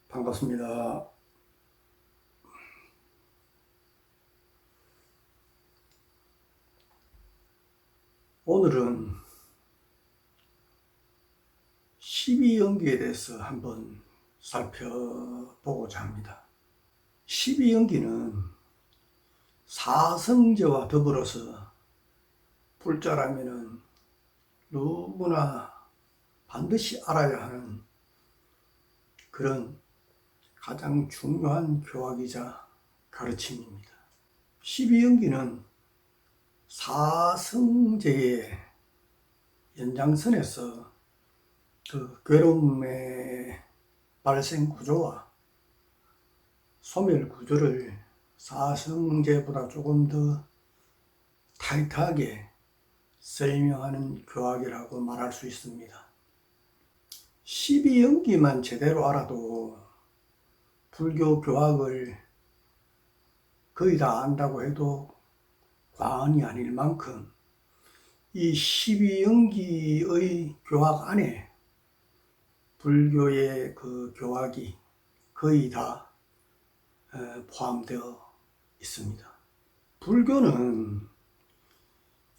반갑습니다. 오늘은 12연기에 대해서 한번 살펴보고자 합니다. 12연기는 사성제와 더불어서 불자라면은 누구나 반드시 알아야 하는 그런 가장 중요한 교학이자 가르침입니다. 12연기는 사성제의 연장선에서 그 괴로움의 발생 구조와 소멸 구조를 사성제보다 조금 더 타이트하게 설명하는 교학이라고 말할 수 있습니다. 12연기만 제대로 알아도 불교 교학을 거의 다 안다고 해도 과언이 아닐 만큼 이 12연기의 교학 안에 불교의 그 교학이 거의 다 포함되어 있습니다. 불교는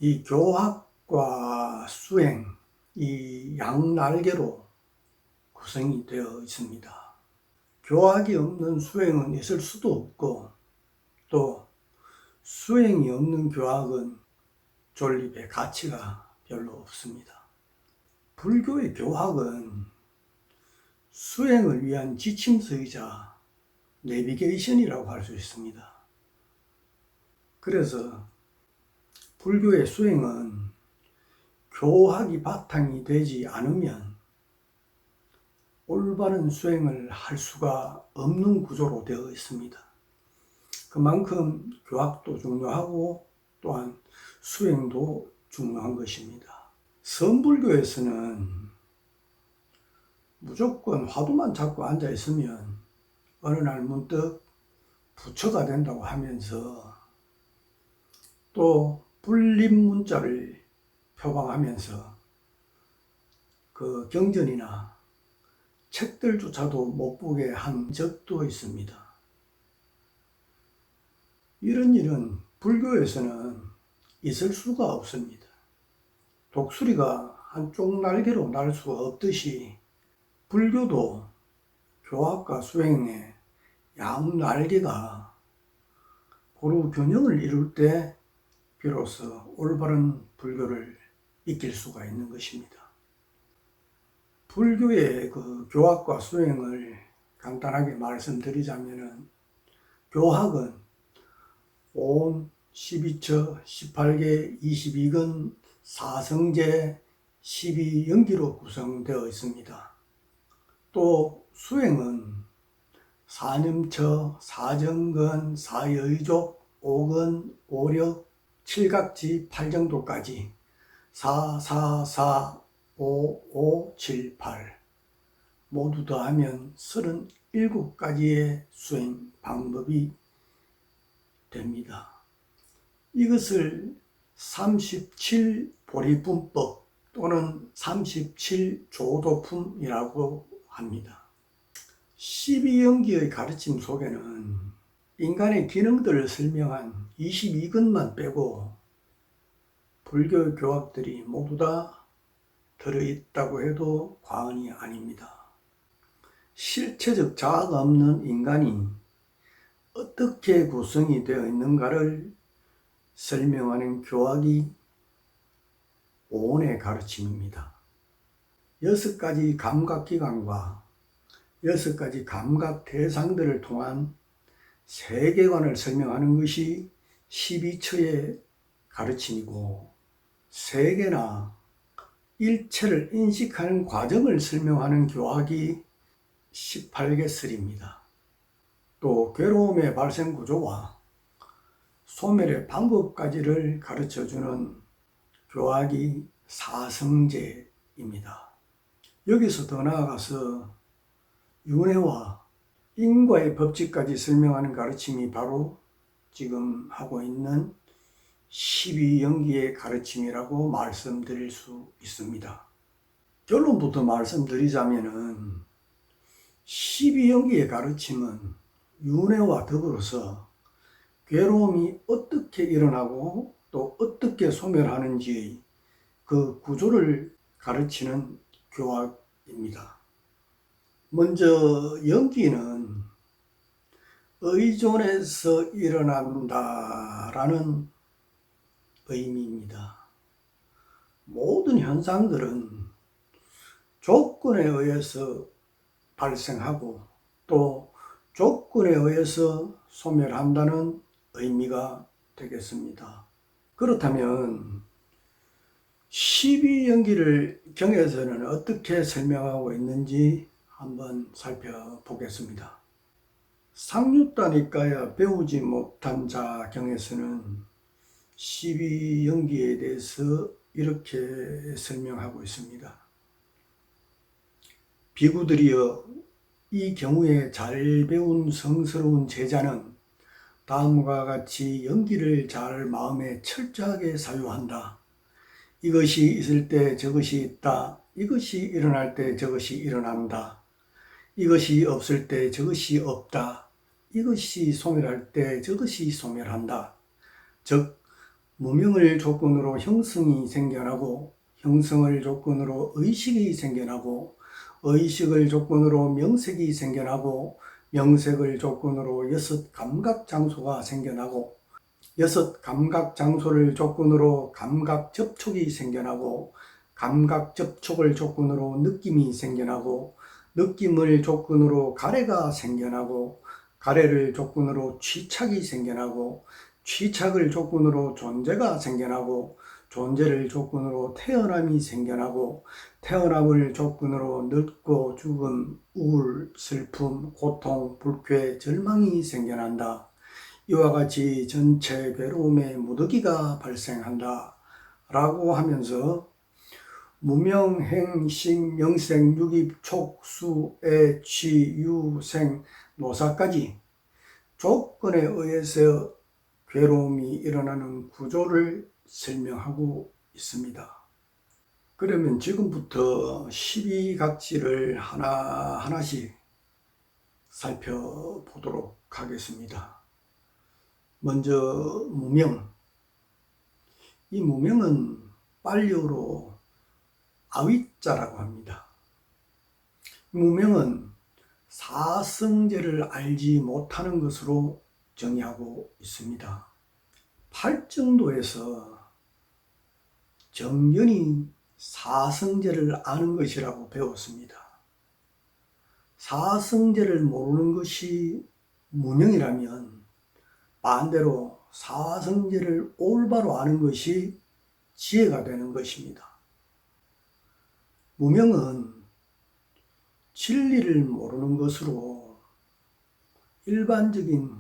이 교학과 수행, 이 양날개로 구성이 되어 있습니다. 교학이 없는 수행은 있을 수도 없고, 또 수행이 없는 교학은 존립의 가치가 별로 없습니다. 불교의 교학은 수행을 위한 지침서이자 내비게이션이라고 할 수 있습니다. 그래서 불교의 수행은 교학이 바탕이 되지 않으면 올바른 수행을 할 수가 없는 구조로 되어 있습니다. 그만큼 교학도 중요하고 또한 수행도 중요한 것입니다. 선불교에서는 무조건 화두만 잡고 앉아 있으면 어느 날 문득 부처가 된다고 하면서 또 불립문자를 표방하면서 그 경전이나 책들조차도 못 보게 한 적도 있습니다. 이런 일은 불교에서는 있을 수가 없습니다. 독수리가 한쪽 날개로 날 수가 없듯이 불교도 교학과 수행의 양날개가 고루 균형을 이룰 때 비로소 올바른 불교를 익힐 수가 있는 것입니다. 불교의 그 교학과 수행을 간단하게 말씀드리자면은, 교학은 온 12처, 18계, 22근, 사성제, 12연기로 구성되어 있습니다. 또 수행은 사념처, 사정근, 사여의족, 오근, 오력, 칠각지, 팔정도까지 4, 4, 4, 5, 5, 7, 8 모두 더하면 37가지의 수행 방법이 됩니다. 이것을 37보리품법 또는 37조도품이라고 합니다. 12연기의 가르침 속에는 인간의 기능들을 설명한 22근만 빼고 불교 교학들이 모두 다 들어있다고 해도 과언이 아닙니다. 실체적 자아가 없는 인간이 어떻게 구성이 되어 있는가를 설명하는 교학이 오온의 가르침입니다. 6가지 감각기관과 6가지 감각 대상들을 통한 세계관을 설명하는 것이 12처의 가르침이고, 세계나 일체를 인식하는 과정을 설명하는 교학이 18개설입니다. 또 괴로움의 발생 구조와 소멸의 방법까지를 가르쳐주는 교학이 사성제입니다. 여기서 더 나아가서 윤회와 인과의 법칙까지 설명하는 가르침이 바로 지금 하고 있는 12연기의 가르침이라고 말씀드릴 수 있습니다. 결론부터 말씀드리자면은 십이연기의 가르침은 윤회와 더불어서 괴로움이 어떻게 일어나고 또 어떻게 소멸하는지의 그 구조를 가르치는 교학입니다. 먼저 연기는 의존에서 일어난다라는 의미입니다. 모든 현상들은 조건에 의해서 발생하고 또 조건에 의해서 소멸한다는 의미가 되겠습니다. 그렇다면 십이연기를 경에서는 어떻게 설명하고 있는지 한번 살펴보겠습니다. 상류다니까야 배우지 못한 자 경에서는 십이연기에 대해서 이렇게 설명하고 있습니다. 비구들이여, 이 경우에 잘 배운 성스러운 제자는 다음과 같이 연기를 잘 마음에 철저하게 사유한다. 이것이 있을 때 저것이 있다. 이것이 일어날 때 저것이 일어난다. 이것이 없을 때 저것이 없다. 이것이 소멸할 때 저것이 소멸한다. 즉 무명을 조건으로 형성이 생겨나고 형성을 조건으로 의식이 생겨나고 의식을 조건으로 명색이 생겨나고 명색을 조건으로 여섯 감각 장소가 생겨나고 여섯 감각 장소를 조건으로 감각 접촉이 생겨나고 감각 접촉을 조건으로 느낌이 생겨나고 느낌을 조건으로 가래가 생겨나고 가래를 조건으로 취착이 생겨나고 취착을 조건으로 존재가 생겨나고 존재를 조건으로 태어남이 생겨나고 태어남을 조건으로 늙고 죽음, 우울, 슬픔, 고통, 불쾌, 절망이 생겨난다. 이와 같이 전체 괴로움의 무더기가 발생한다 라고 하면서 무명, 행, 식, 명생, 유입, 촉, 수, 애, 취, 유, 생, 노사까지 조건에 의해서 괴로움이 일어나는 구조를 설명하고 있습니다. 그러면 지금부터 12각지를 하나하나씩 살펴보도록 하겠습니다. 먼저 무명. 이 무명은 빨리어로 아윗자라고 합니다. 무명은 사성제를 알지 못하는 것으로 정의하고 있습니다. 팔정도에서 정견이 사성제를 아는 것이라고 배웠습니다. 사성제를 모르는 것이 무명이라면 반대로 사성제를 올바로 아는 것이 지혜가 되는 것입니다. 무명은 진리를 모르는 것으로 일반적인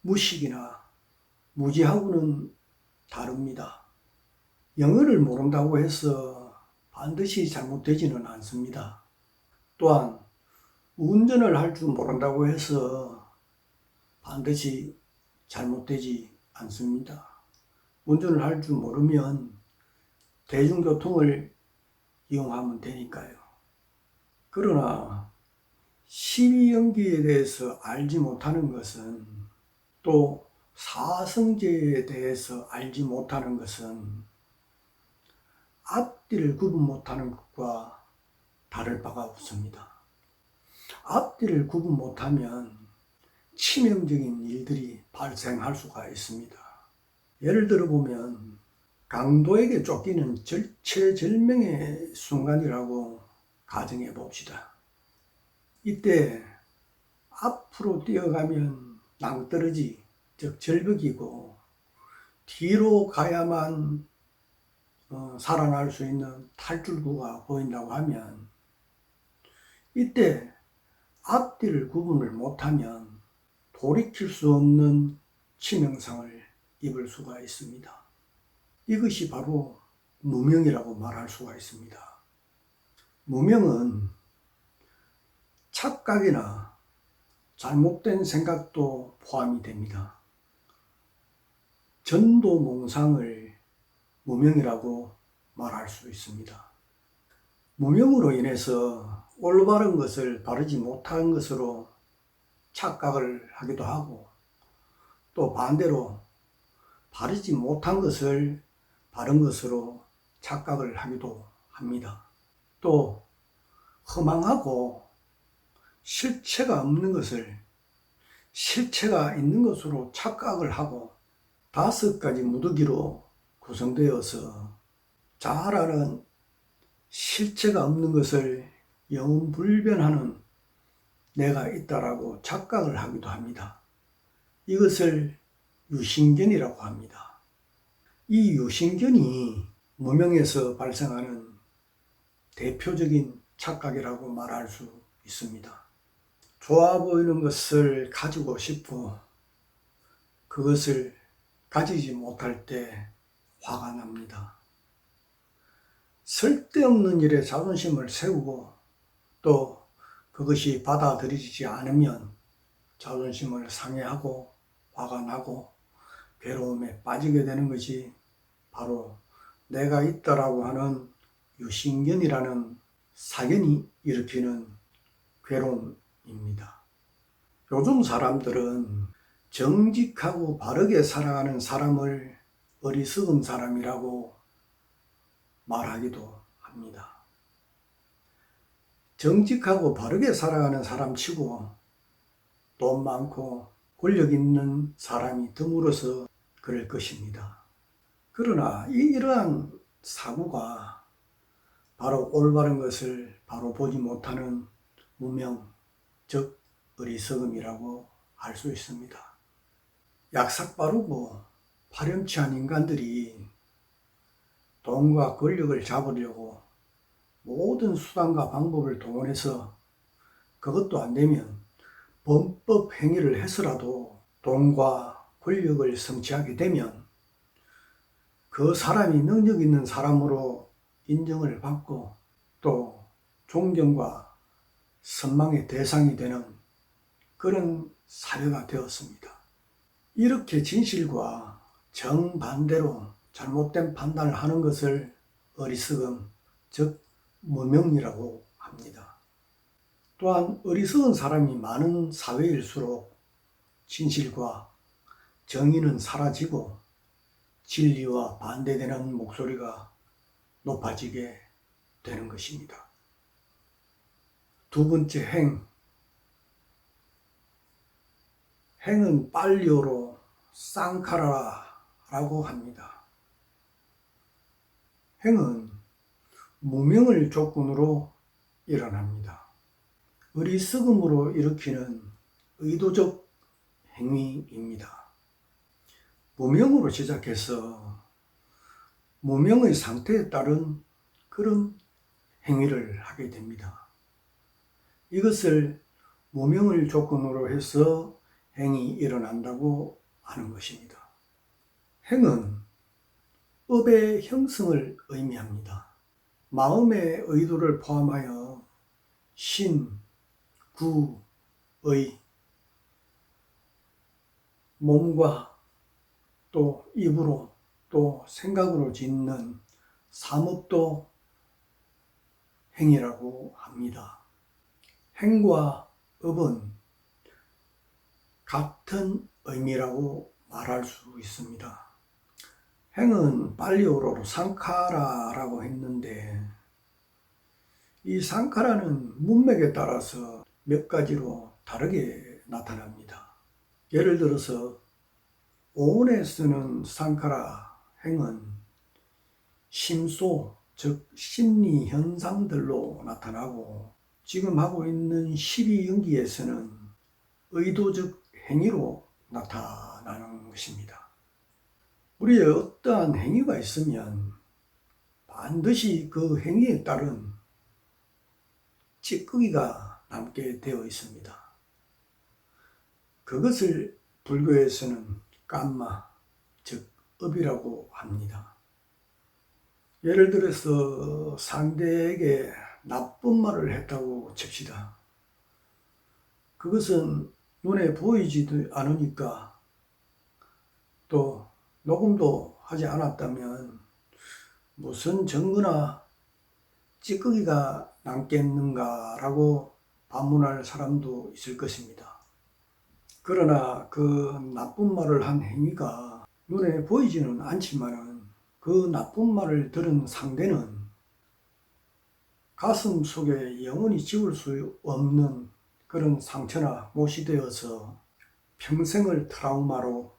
무식이나 무지하고는 다릅니다. 영어를 모른다고 해서 반드시 잘못되지는 않습니다. 또한 운전을 할 줄 모른다고 해서 반드시 잘못되지 않습니다. 운전을 할 줄 모르면 대중교통을 이용하면 되니까요. 그러나 십이연기에 대해서 알지 못하는 것은 또 사성제에 대해서 알지 못하는 것은 앞뒤를 구분 못하는 것과 다를 바가 없습니다. 앞뒤를 구분 못하면 치명적인 일들이 발생할 수가 있습니다. 예를 들어 보면 강도에게 쫓기는 절체절명의 순간이라고 가정해 봅시다. 이때 앞으로 뛰어가면 낭떠러지, 즉 절벽이고 뒤로 가야만 살아날 수 있는 탈출구가 보인다고 하면 이때 앞뒤를 구분을 못하면 돌이킬 수 없는 치명상을 입을 수가 있습니다. 이것이 바로 무명이라고 말할 수가 있습니다. 무명은 착각이나 잘못된 생각도 포함이 됩니다. 전도몽상을 무명이라고 말할 수 있습니다. 무명으로 인해서 올바른 것을 바르지 못한 것으로 착각을 하기도 하고, 또 반대로 바르지 못한 것을 바른 것으로 착각을 하기도 합니다. 또 허망하고 실체가 없는 것을 실체가 있는 것으로 착각을 하고 5가지 무더기로 구성되어서 자아라는 실체가 없는 것을 영원불변하는 내가 있다라고 착각을 하기도 합니다. 이것을 유신견이라고 합니다. 이 유신견이 무명에서 발생하는 대표적인 착각이라고 말할 수 있습니다. 좋아 보이는 것을 가지고 싶고 그것을 가지지 못할 때 화가 납니다. 쓸데없는 일에 자존심을 세우고 또 그것이 받아들이지 않으면 자존심을 상해하고 화가 나고 괴로움에 빠지게 되는 것이 바로 내가 있다라고 하는 유신견이라는 사견이 일으키는 괴로움입니다. 요즘 사람들은 정직하고 바르게 살아가는 사람을 어리석은 사람이라고 말하기도 합니다. 정직하고 바르게 살아가는 사람 치고 돈 많고 권력 있는 사람이 드물어서 그럴 것입니다. 그러나 이러한 사고가 바로 올바른 것을 바로 보지 못하는 무명, 즉 어리석음이라고 할 수 있습니다. 약삭빠르고 파렴치한 인간들이 돈과 권력을 잡으려고 모든 수단과 방법을 동원해서 그것도 안 되면 범법 행위를 해서라도 돈과 권력을 성취하게 되면 그 사람이 능력 있는 사람으로 인정을 받고 또 존경과 선망의 대상이 되는 그런 사회가 되었습니다. 이렇게 진실과 정반대로 잘못된 판단을 하는 것을 어리석음, 즉 무명이라고 합니다. 또한 어리석은 사람이 많은 사회일수록 진실과 정의는 사라지고 진리와 반대되는 목소리가 높아지게 되는 것입니다. 두 번째 행은 팔리오로 쌍카라라고 합니다. 행은 무명을 조건으로 일어납니다. 어리석음으로 일으키는 의도적 행위입니다. 무명으로 시작해서 무명의 상태에 따른 그런 행위를 하게 됩니다. 이것을 무명을 조건으로 해서 행이 일어난다고 하는 것입니다. 행은 업의 형성을 의미합니다. 마음의 의도를 포함하여 신, 구, 의, 몸과 또 입으로 또 생각으로 짓는 삼업도 행이라고 합니다. 행과 업은 같은 의미라고 말할 수 있습니다. 행은 팔리오로 상카라라고 했는데 이 상카라는 문맥에 따라서 몇 가지로 다르게 나타납니다. 예를 들어서 오온에 쓰는 상카라 행은 심소, 즉 심리 현상들로 나타나고 지금 하고 있는 12연기에서는 의도적 행위로 나타나는 것입니다. 우리의 어떠한 행위가 있으면 반드시 그 행위에 따른 찌꺼기가 남게 되어 있습니다. 그것을 불교에서는 깜마, 즉 업이라고 합니다. 예를 들어서 상대에게 나쁜 말을 했다고 칩시다. 그것은 눈에 보이지도 않으니까 또 녹음도 하지 않았다면 무슨 증거나 찌꺼기가 남겠는가라고 반문할 사람도 있을 것입니다. 그러나 그 나쁜 말을 한 행위가 눈에 보이지는 않지만은 그 나쁜 말을 들은 상대는 가슴 속에 영원히 지울 수 없는 그런 상처나 못이 되어서 평생을 트라우마로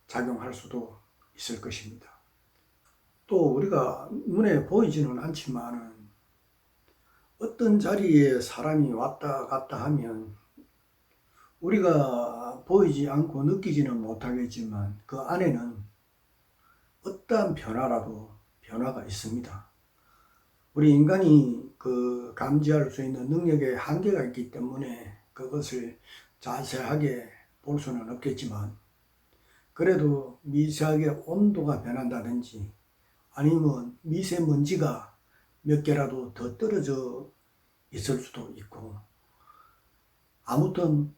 작용할 수도 있을 것입니다. 또 우리가 눈에 보이지는 않지만은 어떤 자리에 사람이 왔다 갔다 하면 우리가 보이지 않고 느끼지는 못하겠지만 그 안에는 어떠한 변화라도 변화가 있습니다. 우리 인간이 그 감지할 수 있는 능력에 한계가 있기 때문에 그것을 자세하게 볼 수는 없겠지만 그래도 미세하게 온도가 변한다든지 아니면 미세먼지가 몇 개라도 더 떨어져 있을 수도 있고 아무튼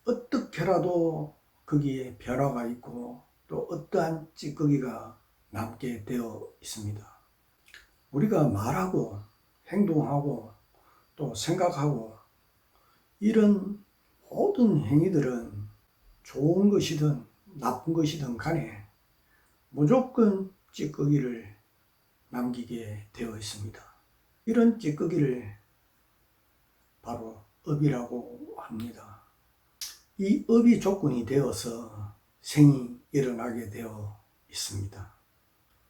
어떻게라도 거기에 변화가 있고 또 어떠한 찌꺼기가 남게 되어 있습니다. 우리가 말하고 행동하고 또 생각하고 이런 모든 행위들은 좋은 것이든 나쁜 것이든 간에 무조건 찌꺼기를 남기게 되어 있습니다. 이런 찌꺼기를 바로 업이라고 합니다. 이 업이 조건이 되어서 생이 일어나게 되어 있습니다.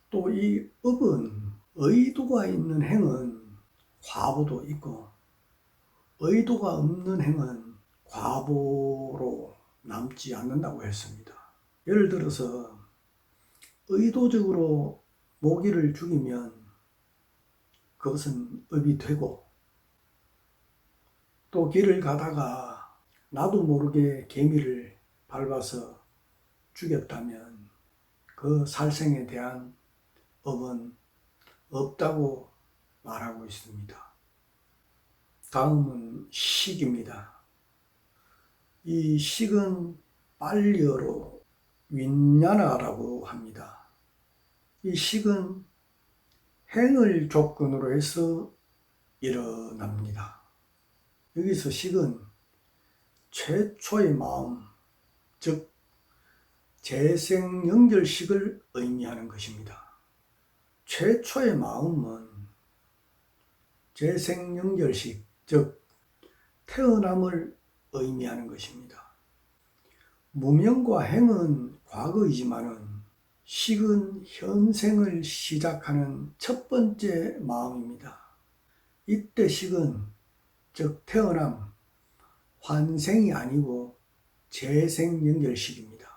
또 이 업은 의도가 있는 행은 과보도 있고 의도가 없는 행은 과보로 남지 않는다고 했습니다. 예를 들어서 의도적으로 모기를 죽이면 그것은 업이 되고 또 길을 가다가 나도 모르게 개미를 밟아서 죽였다면 그 살생에 대한 업은 없다고 말하고 있습니다. 다음은 식입니다. 이 식은 빨리어로 윈야나라고 합니다. 이 식은 행을 조건으로 해서 일어납니다. 여기서 식은 최초의 마음, 즉 재생연결식을 의미하는 것입니다. 최초의 마음은 재생연결식, 즉 태어남을 의미하는 것입니다. 무명과 행은 과거이지만은 식은 현생을 시작하는 첫 번째 마음입니다. 이때 식은 즉 태어남, 환생이 아니고 재생연결식입니다.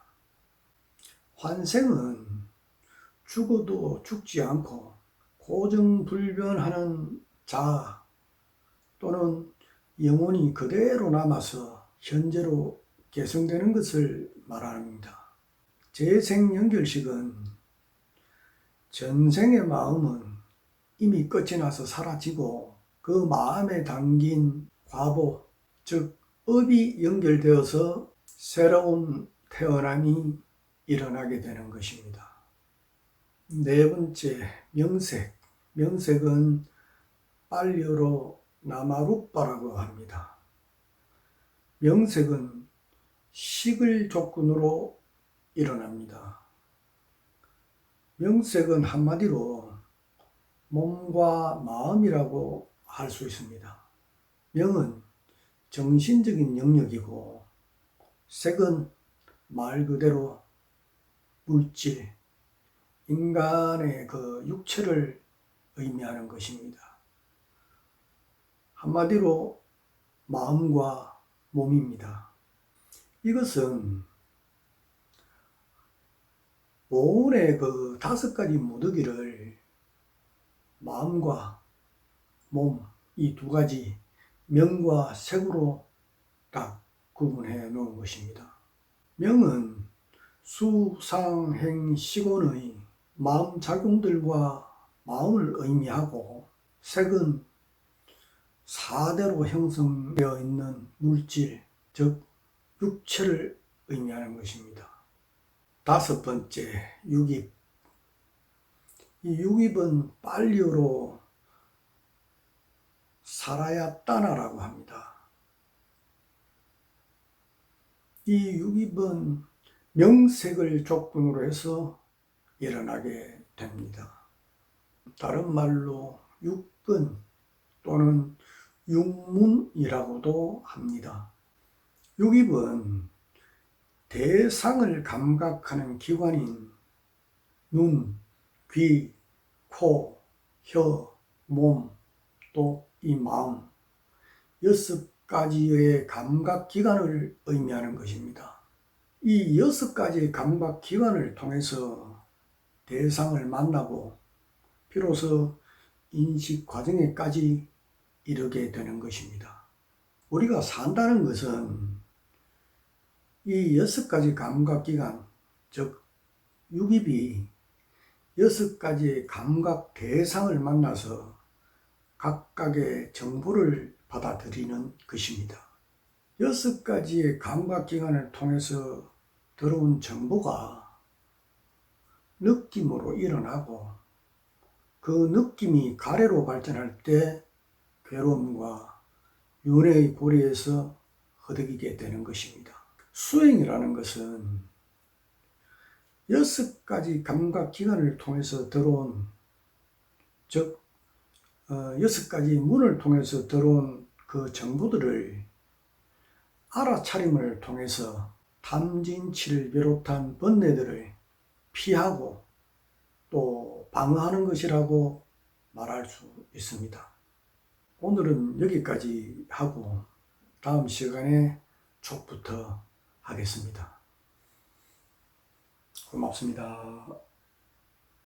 환생은 죽어도 죽지 않고 고정불변하는 자아 또는 영혼이 그대로 남아서 현재로 계승되는 것을 말합니다. 재생연결식은 전생의 마음은 이미 끝이 나서 사라지고 그 마음에 담긴 과보, 즉 업이 연결되어서 새로운 태어남이 일어나게 되는 것입니다. 네 번째, 명색. 명색은 빨리어로 나마루빠라고 합니다. 명색은 식을 조건으로 일어납니다. 명색은 한마디로 몸과 마음이라고 할 수 있습니다. 명은 정신적인 영역이고 색은 말 그대로 물질, 인간의 그 육체를 의미하는 것입니다. 한마디로 마음과 몸입니다. 이것은 보온의 그 5가지 무더기를 마음과 몸, 이 2가지 명과 색으로 딱 구분해 놓은 것입니다. 명은 수상행식원의 마음 작용들과 마음을 의미하고 색은 4대로 형성되어 있는 물질, 즉 육체를 의미하는 것입니다. 5번째, 육입. 이 육입은 빨리어로 사라야따나라고 합니다. 이 6입은 명색을 조건으로 해서 일어나게 됩니다. 다른 말로 육근 또는 육문이라고도 합니다. 6입은 대상을 감각하는 기관인 눈, 귀, 코, 혀, 몸, 또 이 마음 6가지의 감각기관을 의미하는 것입니다. 이 6가지의 감각기관을 통해서 대상을 만나고 비로소 인식 과정에까지 이르게 되는 것입니다. 우리가 산다는 것은 이 6가지 감각기관, 즉 6입이 6가지의 감각 대상을 만나서 각각의 정보를 받아들이는 것입니다. 6가지의 감각기관을 통해서 들어온 정보가 느낌으로 일어나고 그 느낌이 가래로 발전할 때 괴로움과 윤회의 고리에서 허덕이게 되는 것입니다. 수행이라는 것은 6가지 감각기관을 통해서 들어온, 즉 6가지 문을 통해서 들어온 그 정보들을 알아차림을 통해서 탐진치를 비롯한 번뇌들을 피하고 또 방어하는 것이라고 말할 수 있습니다. 오늘은 여기까지 하고 다음 시간에 촉부터 하겠습니다. 고맙습니다.